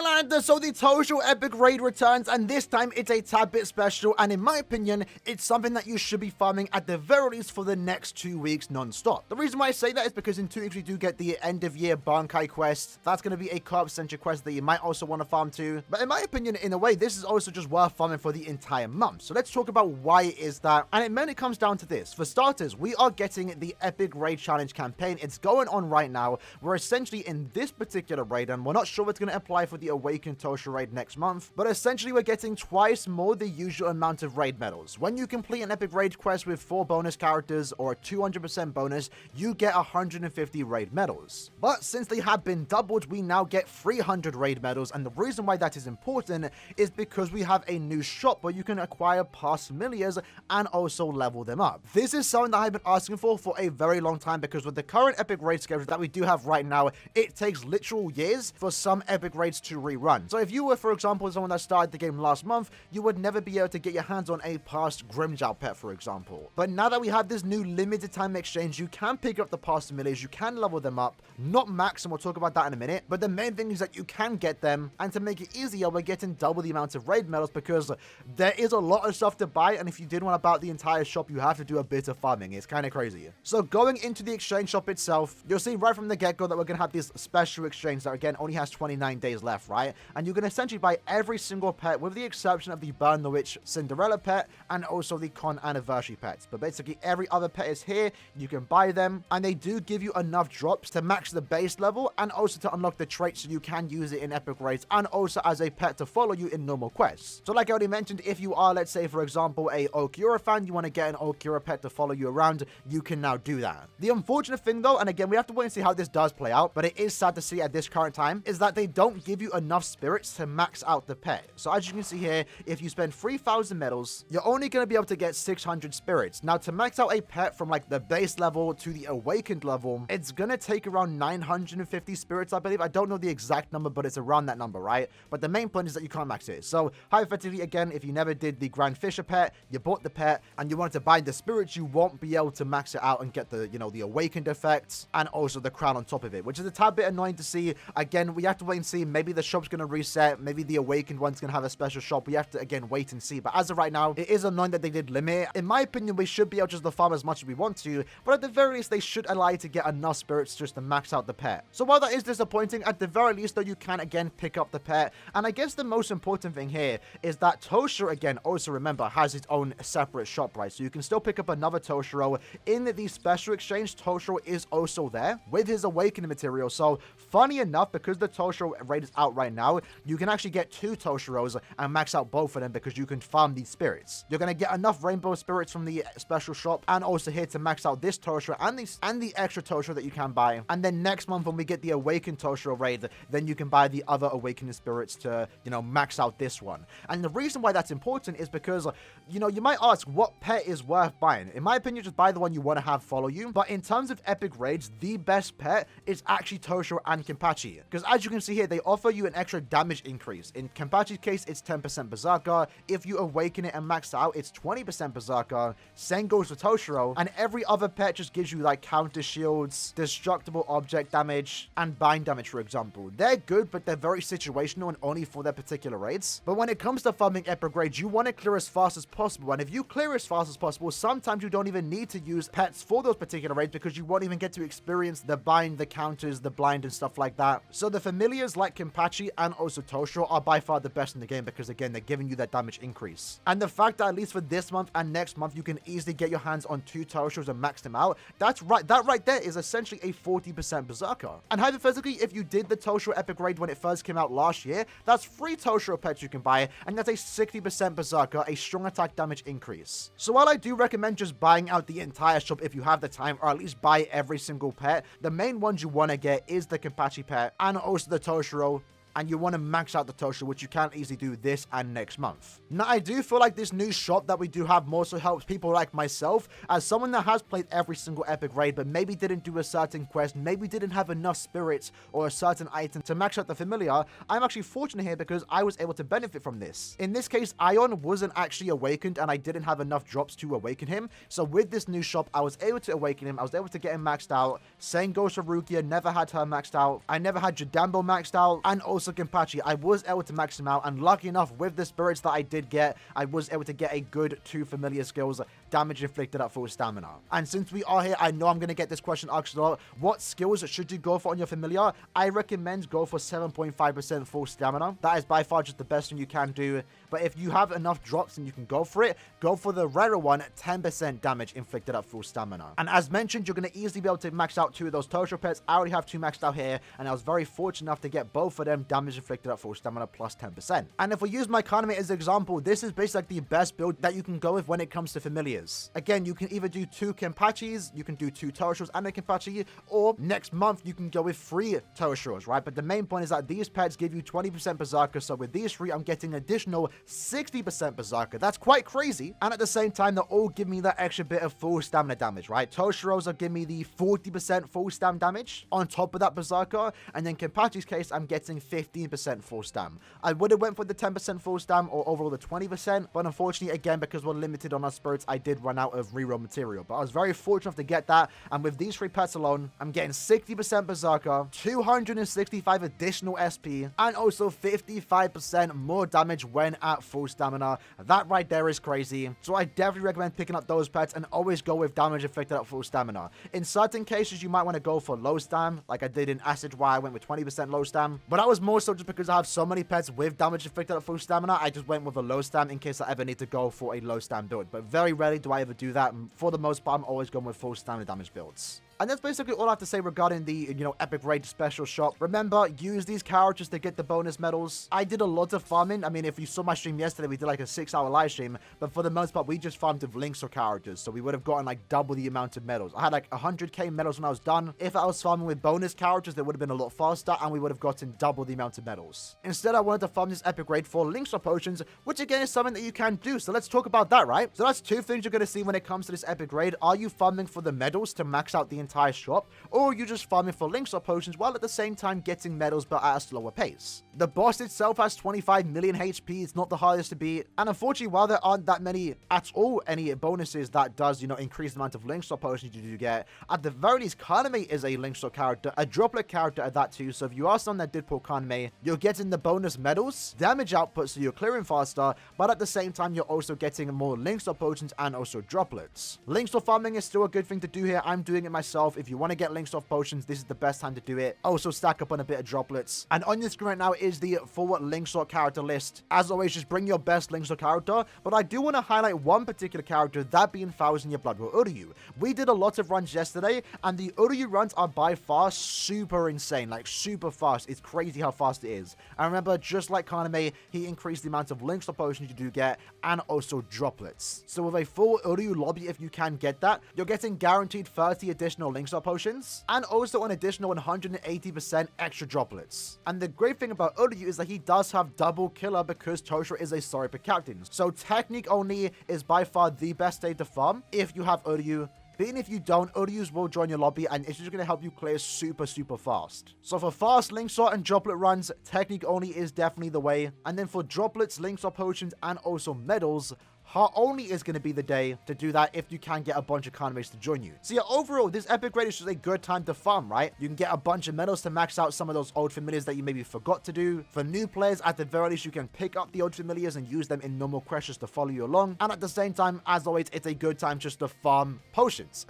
Thailand, so the Toshiro Epic Raid returns, and this time it's a tad bit special, and in my opinion, it's something that you should be farming at the very least for the next 2 weeks non-stop. The reason why I say that is because in 2 weeks we do get the end of year Bankai quest. That's going to be a co-op-centric quest that you might also want to farm to, but in my opinion, in a way, this is also just worth farming for the entire month. So let's talk about why it is that, and it mainly comes down to this. For starters, we are getting the Epic Raid Challenge campaign. It's going on right now. We're essentially in this particular raid, and we're not sure what's going to apply for the Awakened Toshiro raid next month, but essentially we're getting twice more the usual amount of raid medals. When you complete an Epic Raid quest with 4 bonus characters or a 200% bonus, you get 150 raid medals. But since they have been doubled, we now get 300 raid medals, and the reason why that is important is because we have a new shop where you can acquire past familiars and also level them up. This is something that I've been asking for a very long time, because with the current Epic Raid schedule that we do have right now, it takes literal years for some Epic Raids to rerun. So if you were, for example, someone that started the game last month, you would never be able to get your hands on a past Grimjow pet, for example. But now that we have this new limited time exchange, you can pick up the past familiars, you can level them up, not max, and we'll talk about that in a minute, but the main thing is that you can get them, and to make it easier, we're getting double the amount of raid medals, because there is a lot of stuff to buy, and if you did want to buy the entire shop, you have to do a bit of farming. It's kind of crazy. So going into the exchange shop itself, you'll see right from the get-go that we're going to have this special exchange that, again, only has 29 days left, right? And you can essentially buy every single pet with the exception of the Burn the Witch Cinderella pet and also the Con Anniversary pets. But basically every other pet is here. You can buy them, and they do give you enough drops to max the base level and also to unlock the traits, so you can use it in epic raids and also as a pet to follow you in normal quests. So like I already mentioned, if you are, let's say for example, a Okura fan, you want to get an Okura pet to follow you around, you can now do that. The unfortunate thing though, and again we have to wait and see how this does play out, but it is sad to see at this current time, is that they don't give you enough spirits to max out the pet. So as you can see here, if you spend 3,000 medals, you're only going to be able to get 600 spirits. Now to max out a pet from like the base level to the awakened level, it's going to take around 950 spirits, I believe. I don't know the exact number, but it's around that number, right? But the main point is that you can't max it. So hypothetically, again, if you never did the Grand Fisher pet, you bought the pet and you wanted to buy the spirits, you won't be able to max it out and get the, you know, the awakened effects and also the crown on top of it, which is a tad bit annoying to see. Again, we have to wait and see. Maybe the shop's going to reset. Maybe the awakened one's going to have a special shop. We have to, again, wait and see. But as of right now, it is annoying that they did limit it. In my opinion, we should be able just to farm as much as we want to, but at the very least, they should allow you to get enough spirits just to max out the pet. So while that is disappointing, at the very least, though, you can, again, pick up the pet. And I guess the most important thing here is that Toshiro, again, also remember, has its own separate shop, right? So you can still pick up another Toshiro. In the special exchange, Toshiro is also there with his awakening material. So funny enough, because the Toshiro raid is out right now, you can actually get 2 Toshiros and max out both of them because you can farm these spirits. You're going to get enough rainbow spirits from the special shop and also here to max out this Toshiro and the extra Toshiro that you can buy. And then next month when we get the awakened Toshiro raid, then you can buy the other awakening spirits to, you know, max out this one. And the reason why that's important is because, you know, you might ask what pet is worth buying. In my opinion, just buy the one you want to have follow you. But in terms of epic raids, the best pet is actually Toshiro and Kenpachi. Because as you can see here, they offer you an extra damage increase. In Kenpachi's case, it's 10% Berserker. If you awaken it and max out, it's 20% Berserker. Same goes for Toshiro. And every other pet just gives you like counter shields, destructible object damage, and bind damage, for example. They're good, but they're very situational and only for their particular raids. But when it comes to farming epic raids, you want to clear as fast as possible. And if you clear as fast as possible, sometimes you don't even need to use pets for those particular raids because you won't even get to experience the bind, the counters, the blind, and stuff like that. So the familiars like Kenpachi and also Toshiro are by far the best in the game because, again, they're giving you that damage increase. And the fact that at least for this month and next month, you can easily get your hands on 2 Toshiros and max them out, that's right. That right there is essentially a 40% Berserker. And hypothetically, if you did the Toshiro epic raid when it first came out last year, that's 3 Toshiro pets you can buy, and that's a 60% Berserker, a strong attack damage increase. So while I do recommend just buying out the entire shop if you have the time, or at least buy every single pet, the main ones you want to get is the Kenpachi pet and also the Toshiro. And you want to max out the Toshiro, which you can easily do this and next month. Now, I do feel like this new shop that we do have more so helps people like myself, as someone that has played every single epic raid, but maybe didn't do a certain quest, maybe didn't have enough spirits or a certain item to max out the familiar. I'm actually fortunate here because I was able to benefit from this. In this case, Ion wasn't actually awakened, and I didn't have enough drops to awaken him. So with this new shop, I was able to awaken him. I was able to get him maxed out. Same goes for Rukia, never had her maxed out. I never had Jadambo maxed out, and also also Kenpachi. I was able to max him out, and lucky enough, with the spirits that I did get, I was able to get a good 2 familiar skills, damage inflicted at full stamina. And since we are here, I know I'm going to get this question asked a lot. What skills should you go for on your familiar? I recommend go for 7.5% full stamina. That is by far just the best thing you can do. But if you have enough drops and you can go for it, go for the rarer one, 10% damage inflicted at full stamina. And as mentioned, you're going to easily be able to max out 2 of those TOSHIRO pets. I already have 2 maxed out here, and I was very fortunate enough to get both of them damage inflicted at full stamina plus 10%. And if we use my Kaname as an example, this is basically like the best build that you can go with when it comes to familiars. Again, you can either do 2 Kenpachis, you can do 2 TOSHIROs and a Kenpachi, or next month you can go with 3 TOSHIROs, right? But the main point is that these pets give you 20% Berserker, so with these 3, I'm getting additional 60% Berserker. That's quite crazy. And at the same time, they'll all give me that extra bit of full stamina damage, right? TOSHIROs are giving me the 40% full stam damage on top of that Berserker, and then Kenpachi's case, I'm getting 15% full stam. I would have went for the 10% full stam or overall the 20%, but unfortunately, again, because we're limited on our spirits, I did run out of reroll material. But I was very fortunate enough to get that, and with these 3 pets alone, I'm getting 60% Berserker, 265 additional SP, and also 55% more damage when at full stamina. That right there is crazy. So I definitely recommend picking up those pets and always go with damage inflicted at full stamina. In certain cases, you might want to go for low stam, like I did in Acid, where I went with 20% low stam. But that was more so just because I have so many pets with damage inflicted at full stamina, I just went with a low stam in case I ever need to go for a low stam build. But very rarely do I ever do that. For the most part, I'm always going with full stamina damage builds. And that's basically all I have to say regarding the, Epic Raid special shop. Remember, use these characters to get the bonus medals. I did a lot of farming. I mean, if you saw my stream yesterday, we did like a 6-hour live stream. But for the most part, we just farmed with links or characters. So we would have gotten like double the amount of medals. I had like 100k medals when I was done. If I was farming with bonus characters, that would have been a lot faster, and we would have gotten double the amount of medals. Instead, I wanted to farm this Epic Raid for links or potions, which again is something that you can do. So let's talk about that, right? So that's 2 things you're going to see when it comes to this Epic Raid. Are you farming for the medals to max out the entire shop? Or are you just farming for links or potions while at the same time getting medals but at a slower pace? The boss itself has 25 million HP. It's not the hardest to beat. And unfortunately, while there aren't that many at all, any bonuses that does, increase the amount of links or potions you do get, at the very least, Kaname is a links or character, a Droplet character at that too. So if you are someone that did pull Kaname, you're getting the bonus medals, damage output, so you're clearing faster, but at the same time, you're also getting more links or potions and also droplets. Links or farming is still a good thing to do here. I'm doing it myself. If you want to get links off potions, this is the best time to do it. Also stack up on a bit of droplets. And on your screen right now is the full linksort character list. As always, just bring your best linksort character, but I do want to highlight one particular character, that being 1000 Year Blood War Uryu. We did a lot of runs yesterday, and the Uryu runs are by far super insane, like super fast. It's crazy how fast it is. And remember, just like Kaname, he increased the amount of linksort potions you do get, and also droplets. So with a full Uryu lobby, if you can get that, you're getting guaranteed 30 additional linksort potions, and also an additional 180% extra droplets. And the great thing about Uryu is that he does have double killer because TOSHIRO is a Soripa captain. So technique only is by far the best state to farm if you have Uryu. But even if you don't, Uryus will join your lobby, and it's just going to help you clear super fast. So for fast linksort and droplet runs, technique only is definitely the way. And then for droplets, linksort potions, and also medals, Heart only is going to be the day to do that if you can get a bunch of Kanames to join you. So yeah, overall, this Epic Raid is just a good time to farm, right? You can get a bunch of medals to max out some of those old familiars that you maybe forgot to do. For new players, at the very least, you can pick up the old familiars and use them in normal quests to follow you along. And at the same time, as always, it's a good time just to farm potions.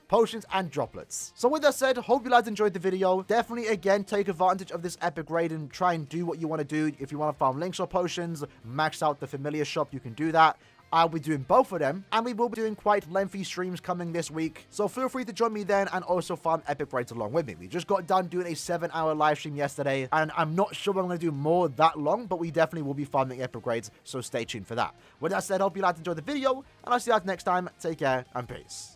Potions and droplets. So with that said, hope you guys enjoyed the video. Definitely, again, take advantage of this Epic Raid and try and do what you want to do. If you want to farm links or potions, max out the familiar shop, you can do that. I'll be doing both of them, and we will be doing quite lengthy streams coming this week, so feel free to join me then and also farm Epic Raids along with me. We just got done doing a 7-hour live stream yesterday, and I'm not sure I'm going to do more that long, but we definitely will be farming Epic Raids, so stay tuned for that. With that said, I hope you guys enjoyed the video, and I'll see you guys next time. Take care, and peace.